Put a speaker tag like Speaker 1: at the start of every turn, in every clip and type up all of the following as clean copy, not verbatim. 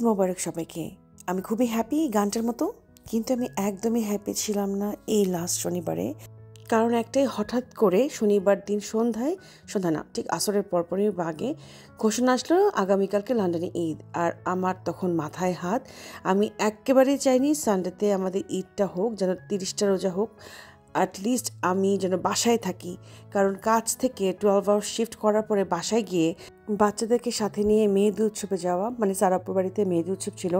Speaker 1: মোবারক সবাইকে। আমি খুবই হ্যাপি গানটার মতো, কিন্তু আমি একদমই হ্যাপি ছিলাম না এই লাস্ট শনিবারে। কারণ একটাই, হঠাৎ করে শনিবার দিন সন্ধ্যা না ঠিক আসরের পরপরই আগে ঘোষণা আসলো আগামীকালকে লন্ডনে ঈদ। আর আমার তখন মাথায় হাত। আমি একেবারেই চাইনি সানডেতে আমাদের ঈদটা হোক, যেন 30টা রোজা হোক, অ্যাটলিস্ট আমি যেন বাসায় থাকি। কারণ কাজ থেকে 12 আওয়ার শিফট করার পরে বাসায় গিয়ে বাচ্চাদেরকে সাথে নিয়ে মেহেদি উৎসবে যাওয়া, মানে সারাপুর বাড়িতে মেহেদি উৎসব ছিল,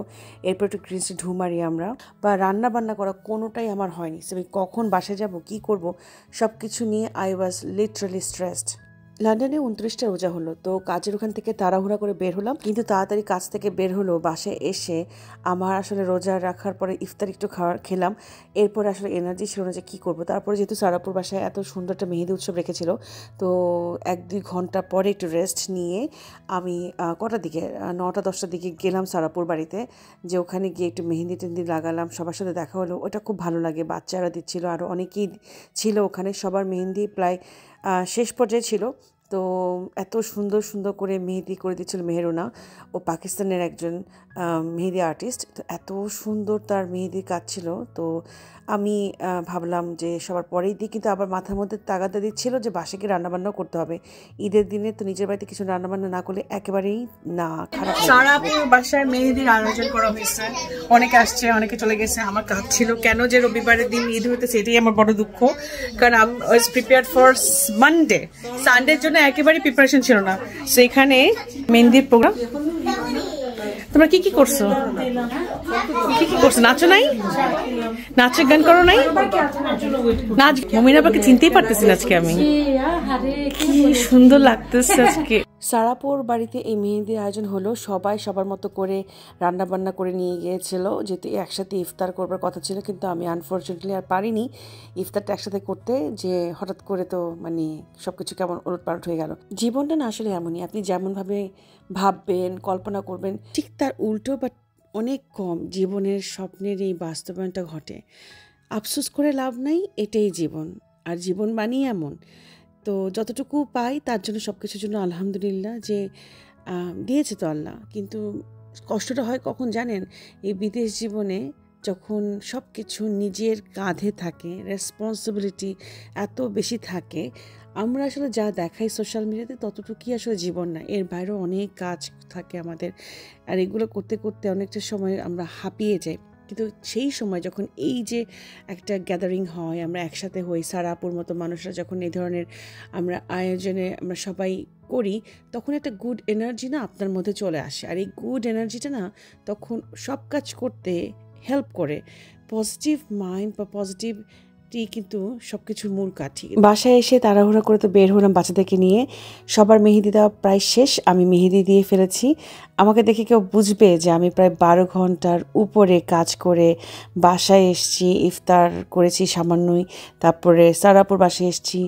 Speaker 1: এরপর একটু গ্রিনসে ঢু মারি আমরা, বা রান্না বান্না করা কোনোটাই আমার হয়নি। সো আমি কখন বাসায় যাব, কী করব, সব কিছু নিয়ে আই ওয়াজ লিটারালি স্ট্রেসড। লন্ডনে 29টা রোজা হলো, তো কাজের ওখান থেকে তাড়াহুড়া করে বের হলাম, কিন্তু তাড়াতাড়ি কাজ থেকে বের হলো বাসায় এসে আমার আসলে রোজা রাখার পরে ইফতার একটু খেলাম। এরপর আসলে এনার্জি ছিল না যে কী করবো। তারপরে যেহেতু সারাপুর বাসায় এত সুন্দর একটা মেহেদি উৎসব রেখেছিল, তো 1-2 ঘন্টা পরে একটু রেস্ট নিয়ে আমি কটার দিকে 9টা-10টার দিকে গেলাম সারাপুর বাড়িতে, যে ওখানে গিয়ে একটু মেহেদি টেহেদি লাগালাম, সবার সাথে দেখা হলো। ওটা খুব ভালো লাগে, বাচ্চারা দিচ্ছিল, আরও অনেকেই ছিল ওখানে। সবার মেহেদি প্রায় শেষ পর্যায়ে ছিল। তো এত সুন্দর সুন্দর করে মেহেদি করে দিচ্ছিল মেহেরুনা, ও পাকিস্তানের একজন মেহেদি আর্টিস্ট। তো এত সুন্দর তার মেহেদির কাজ ছিল। তো আমি ভাবলাম যে সবার পরেই দিই, কিন্তু আবার মাথার মধ্যে তাগাদা দিচ্ছিল যে বাসায় গিয়ে রান্নাবান্নাও করতে হবে ঈদের দিনে। তো নিজের বাড়িতে কিছু রান্নাবান্না না করলে একেবারেই না, খারাপ।
Speaker 2: সারাপুর বাসায় মেহেদির আয়োজন করা হয়েছে, অনেকে আসছে, অনেকে চলে গেছে। আমার কাজ ছিল কেন যে রবিবারের দিন ঈদ হইতেছে, এটাই আমার বড় দুঃখ। কারণ I was prepared for Monday, সানডের জন্য একেবারেই প্রিপারেশন ছিল না। সো এখানে মেহেদির প্রোগ্রাম। তোমরা কি কি করছো? নাচো নাই? নাচের গান করো নাই? নাচ মমিনা আপাকে চিনতেই পারতেছি না আজকে আমি, কি সুন্দর লাগতেছে আজকে।
Speaker 1: সারাপুর বাড়িতে এই মেহেদির আয়োজন হলো, সবাই সবার মতো করে রান্নাবান্না করে নিয়ে গিয়েছিল, যেহেতু একসাথে ইফতার করবার কথা ছিল। কিন্তু আমি আনফর্চুনেটলি আর পারিনি ইফতারটা একসাথে করতে, যে হঠাৎ করে তো মানে সব কিছু কেমন ওলটপালট হয়ে গেল। জীবনটা না আসলে এমনই, আপনি যেমনভাবে ভাববেন, কল্পনা করবেন, ঠিক তার উল্টো বা অনেক কম জীবনের স্বপ্নের এই বাস্তবায়নটা ঘটে। আফসোস করে লাভ নাই, এটাই জীবন। আর জীবন মানেই এমন। তো যতটুকু পাই তার জন্য, সব কিছুর জন্য আলহামদুলিল্লাহ, যে দিয়েছে তো আল্লাহ। কিন্তু কষ্টটা হয় কখন জানেন? এই বিদেশ জীবনে যখন সব কিছু নিজের কাঁধে থাকে, রেসপন্সিবিলিটি এত বেশি থাকে, আমরা আসলে যা দেখাই সোশ্যাল মিডিয়াতে ততটুকুই আসলে জীবন না, এর বাইরেও অনেক কাজ থাকে আমাদের। আর এগুলো করতে করতে অনেকটা সময় আমরা হাঁপিয়ে যাই। কিন্তু সেই সময় যখন এই যে একটা গ্যাদারিং হয়, আমরা একসাথে হই, সারাপুর মতো মানুষরা যখন এই ধরনের আমরা আয়োজনে আমরা সবাই করি, তখন একটা গুড এনার্জি না আপনার মধ্যে চলে আসে। আর এই গুড এনার্জিটা না তখন সব কাজ করতে হেল্প করে। পজিটিভ মাইন্ড বা পজিটিভ কিন্তু সব কিছুর মূল কাঠি। বাসায় এসে তাড়াহুড়া করে তো বের হলাম বাচ্চাদেরকে নিয়ে। সবার মেহেদি দেওয়া প্রায় শেষ, আমি মেহেদি দিয়ে ফেলেছি। আমাকে দেখে কেউ বুঝবে যে আমি প্রায় 12 ঘন্টার উপরে কাজ করে বাসায় এসেছি, ইফতার করেছি সামান্যই, তারপরে সারাপুর বাসায় এসেছি।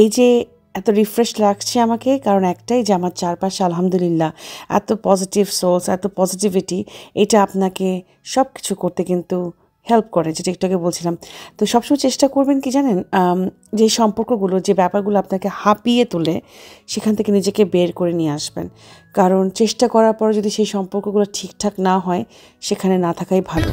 Speaker 1: এই যে এত রিফ্রেশ লাগছে আমাকে, কারণ একটাই, যে আমার চারপাশে আলহামদুলিল্লাহ এত পজিটিভ সোর্স, এত পজিটিভিটি, এটা আপনাকে সব কিছু করতে কিন্তু হেল্প করে, যেটা একটু বলছিলাম। তো সবসময় চেষ্টা করবেন কি জানেন, যে সম্পর্কগুলো, যে ব্যাপারগুলো আপনাকে হাঁপিয়ে তোলে, সেখান থেকে নিজেকে বের করে নিয়ে আসবেন। কারণ চেষ্টা করার পর যদি সেই সম্পর্কগুলো ঠিকঠাক না হয়, সেখানে না থাকাই ভালো।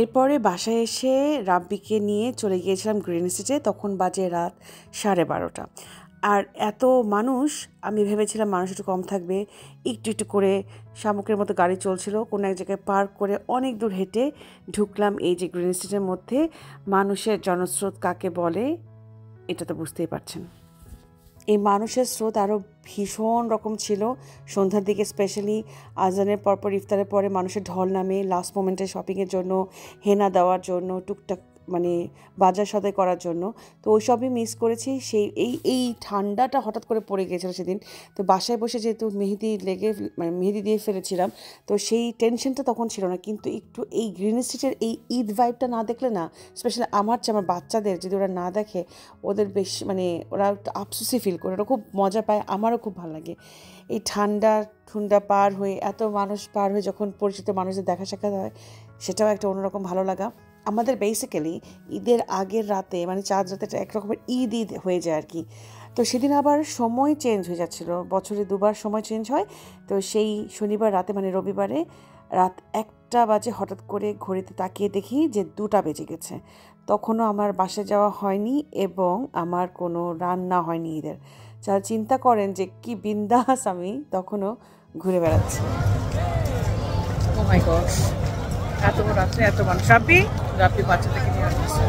Speaker 1: এরপরে বাসায় এসে রাব্বিকে নিয়ে চলে গিয়েছিলাম গ্রিন সিটিতে। তখন বাজে রাত 12:30। আর এত মানুষ, আমি ভেবেছিলাম মানুষ একটু কম থাকবে, একটু একটু করে শামুকের মতো গাড়ি চলছিল। কোনো এক জায়গায় পার্ক করে অনেক দূর হেঁটে ঢুকলাম এই যে গ্রিন সিটির মধ্যে। মানুষের জনস্রোত কাকে বলে এটা তো বুঝতেই পারছেন। এই মানুষের স্রোত আরও ভীষণ রকম ছিল সন্ধ্যার দিকে, স্পেশালি আজানের পরপর ইফতারের পরে মানুষের ঢল নামে লাস্ট মোমেন্টে শপিংয়ের জন্য, হেনা দেওয়ার জন্য, টুকটাক মানে বাজার সদাই করার জন্য। তো ওই সবই মিস করেছি। সেই এই ঠান্ডাটা হঠাৎ করে পড়ে গিয়েছিল সেদিন। তো বাসায় বসে যেহেতু মেহেদি দিয়ে ফেলেছিলাম, তো সেই টেনশনটা তখন ছিল না। কিন্তু একটু এই গ্রিন স্ট্রিটের এই ঈদ ভাইবটা না দেখলে না, স্পেশালি আমার বাচ্চাদের যদি ওরা না দেখে, ওদের বেশ ওরা একটু আফসোসই ফিল করে, ওরা খুব মজা পায়, আমারও খুব ভালো লাগে। এই ঠান্ডার ঠুন্ডা পার হয়ে এত মানুষ পার হয়ে যখন পরিচিত মানুষদের দেখা সাক্ষাৎ হয় সেটাও একটা অন্যরকম ভালো লাগা। আমাদের বেসিক্যালি ঈদের আগের রাতে মানে চাঁদ রাতে এক রকমের ঈদ হয়ে যায় আর কি। তো সেদিন আবার সময় চেঞ্জ হয়ে যাচ্ছিলো, বছরে দুবার সময় চেঞ্জ হয়। তো সেই শনিবার রাতে মানে রবিবারে রাত 1টা বাজে হঠাৎ করে ঘড়িতে তাকিয়ে দেখি যে 2টা বেজে গেছে। তখনও আমার বাসায় যাওয়া হয়নি এবং আমার কোনো রান্না হয়নি ঈদের। যারা চিন্তা করেন যে কি বিন্দাস আমি তখনও ঘুরে বেড়াচ্ছি।
Speaker 2: ও মাই গড, এত রাত্রে এত মানুষ। রাব্বি বাচ্চাটাকে নিয়ে আসছে।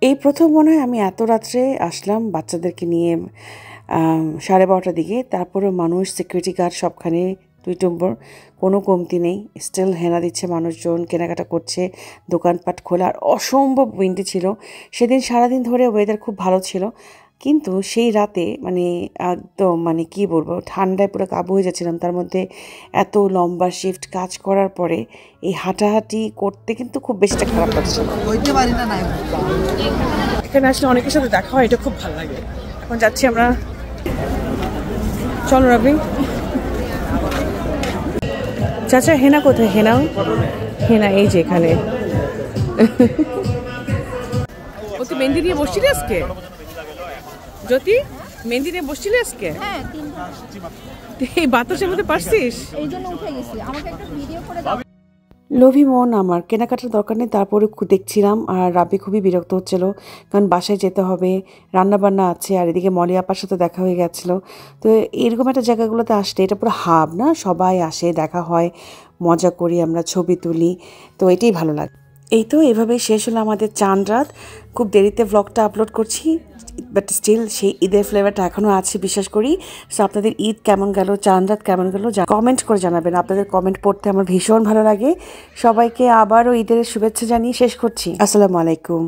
Speaker 1: এই প্রথম মনে হয় আমি এত রাত্রে আসলাম বাচ্চাদেরকে নিয়ে, 12:30টার দিকে। তারপরেও মানুষ, সিকিউরিটি গার্ড সবখানে দুই নম্বর, কোনো কমতি নেই। স্টিল হেনা দিচ্ছে মানুষজন, কেনাকাটা করছে, দোকানপাট খোলা। আর অসম্ভব উইন্ডি ছিল সেদিন। সারাদিন ধরে ওয়েদার খুব ভালো ছিল, কিন্তু সেই রাতে মানে একদম মানে কি বলবো, ঠান্ডায় পুরো কাবু হয়ে যাচ্ছিলাম। তার মধ্যে এত লম্বা শিফট কাজ করার পরে এই হাঁটাহাঁটি করতে কিন্তু খুব বেশিটা খারাপ লাগছিল।
Speaker 2: এখানে আসলে অনেকের সাথে দেখা হয়, এটা খুব ভালো লাগে। এখন যাচ্ছি আমরা, চলো রাব্বি। চাচা হেনা কোথায়? হেনা এই যে এখানে। ও তুই মেহেন্দি নিয়ে বসছিলি আজকে? জ্যোতি, মেহেন্দি নিয়ে বসছিলি আজকে?
Speaker 3: হ্যাঁ,
Speaker 2: এই বাতাসের মধ্যে পারছিস?
Speaker 3: এই জন্য উঠে গেছি। আমাকে একটা ভিডিও করে দাও।
Speaker 1: লোভী মন আমার, কেনাকাটার দরকার নেই, তারপরে দেখছিলাম। আর রাব্বি খুবই বিরক্ত হচ্ছিল, কারণ বাসায় যেতে হবে, রান্নাবান্না আছে, আর এদিকে মলি আপার সাথে দেখা হয়ে গেছিলো। তো এরকম একটা জায়গাগুলোতে আসলে, এটা পুরো হাব না, সবাই আসে, দেখা হয়, মজা করি, আমরা ছবি তুলি, তো এটাই ভালো লাগে। এই তো এভাবেই শেষ হলো আমাদের চাঁদ রাত। খুব দেরিতে ব্লগটা আপলোড করছি, বাট স্টিল সেই ঈদের ফ্লেভারটা এখনও আছে বিশ্বাস করি। সো আপনাদের ঈদ কেমন গেল, চাঁদ রাত কেমন গেল কমেন্ট করে জানাবেন। আপনাদের কমেন্ট পড়তে আমার ভীষণ ভালো লাগে। সবাইকে আবারও ঈদের শুভেচ্ছা জানিয়ে শেষ করছি। আসসালামু আলাইকুম।